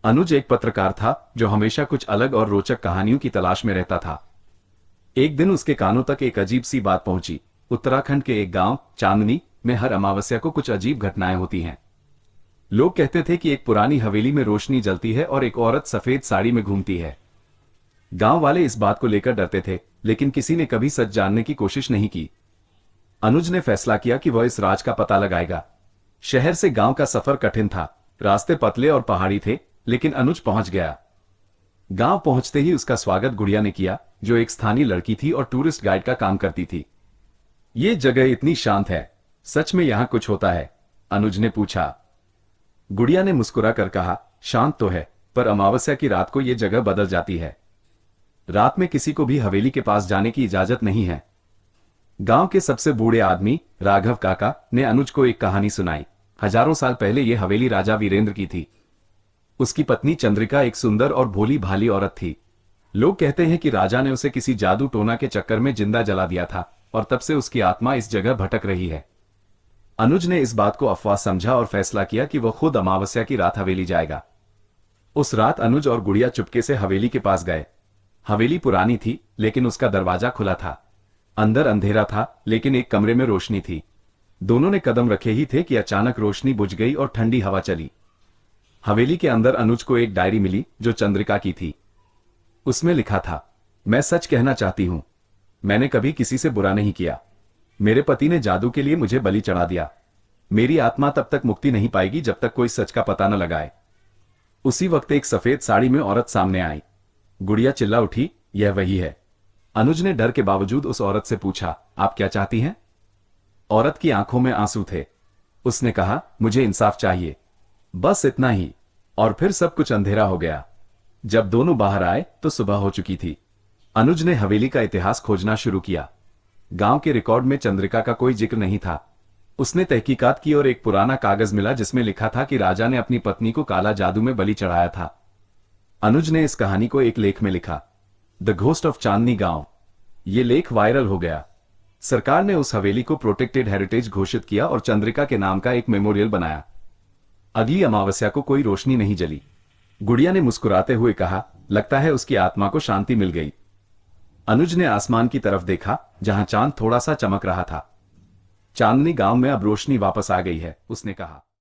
अनुज एक पत्रकार था जो हमेशा कुछ अलग और रोचक कहानियों की तलाश में रहता था। एक दिन उसके कानों तक एक अजीब सी बात पहुंची। उत्तराखंड के एक गांव चांदनी में हर अमावस्या को कुछ अजीब घटनाएं होती हैं। लोग कहते थे कि एक पुरानी हवेली में रोशनी जलती है और एक औरत सफेद साड़ी में घूमती है। गांव वाले इस बात को लेकर डरते थे, लेकिन किसी ने कभी सच जानने की कोशिश नहीं की। अनुज ने फैसला किया कि वह इस राज का पता लगाएगा। शहर से गांव का सफर कठिन था, रास्ते पतले और पहाड़ी थे, लेकिन अनुज पहुंच गया। गांव पहुंचते ही उसका स्वागत गुड़िया ने किया, जो एक स्थानीय लड़की थी और टूरिस्ट गाइड का काम करती थी। ये जगह इतनी शांत है, सच में यहां कुछ होता है? अनुज ने पूछा। गुड़िया ने मुस्कुराकर कहा, शांत तो है, पर अमावस्या की रात को यह जगह बदल जाती है। रात में किसी को भी हवेली के पास जाने की इजाजत नहीं है। गांव के सबसे बूढ़े आदमी राघव काका ने अनुज को एक कहानी सुनाई। हजारों साल पहले यह हवेली राजा वीरेंद्र की थी। उसकी पत्नी चंद्रिका एक सुंदर और भोली भाली औरत थी। लोग कहते हैं कि राजा ने उसे किसी जादू टोना के चक्कर में जिंदा जला दिया था और तब से उसकी आत्मा इस जगह भटक रही है। अनुज ने इस बात को अफवाह समझा और फैसला किया कि वह खुद अमावस्या की रात हवेली जाएगा। उस रात अनुज और गुड़िया चुपके से हवेली के पास गए। हवेली पुरानी थी, लेकिन उसका दरवाजा खुला था। अंदर अंधेरा था, लेकिन एक कमरे में रोशनी थी। दोनों ने कदम रखे ही थे कि अचानक रोशनी बुझ गई और ठंडी हवा चली। हवेली के अंदर अनुज को एक डायरी मिली जो चंद्रिका की थी। उसमें लिखा था, मैं सच कहना चाहती हूं, मैंने कभी किसी से बुरा नहीं किया। मेरे पति ने जादू के लिए मुझे बलि चढ़ा दिया। मेरी आत्मा तब तक मुक्ति नहीं पाएगी जब तक कोई सच का पता न लगाए। उसी वक्त एक सफेद साड़ी में औरत सामने आई। गुड़िया चिल्ला उठी, यह वही है। अनुज ने डर के बावजूद उस औरत से पूछा, आप क्या चाहती हैं? औरत की आंखों में आंसू थे। उसने कहा, मुझे इंसाफ चाहिए, बस इतना ही। और फिर सब कुछ अंधेरा हो गया। जब दोनों बाहर आए तो सुबह हो चुकी थी। अनुज ने हवेली का इतिहास खोजना शुरू किया। गांव के रिकॉर्ड में चंद्रिका का कोई जिक्र नहीं था। उसने तहकीकात की और एक पुराना कागज मिला जिसमें लिखा था कि राजा ने अपनी पत्नी को काला जादू में बलि चढ़ाया था। अनुज ने इस कहानी को एक लेख में लिखा, द घोस्ट ऑफ चांदनी गांव। ये लेख वायरल हो गया। सरकार ने उस हवेली को प्रोटेक्टेड हेरिटेज घोषित किया और चंद्रिका के नाम का एक मेमोरियल बनाया। अगली अमावस्या को कोई रोशनी नहीं जली। गुड़िया ने मुस्कुराते हुए कहा, लगता है उसकी आत्मा को शांति मिल गई। अनुज ने आसमान की तरफ देखा, जहां चांद थोड़ा सा चमक रहा था। चांदनी गांव में अब रोशनी वापस आ गई है, उसने कहा।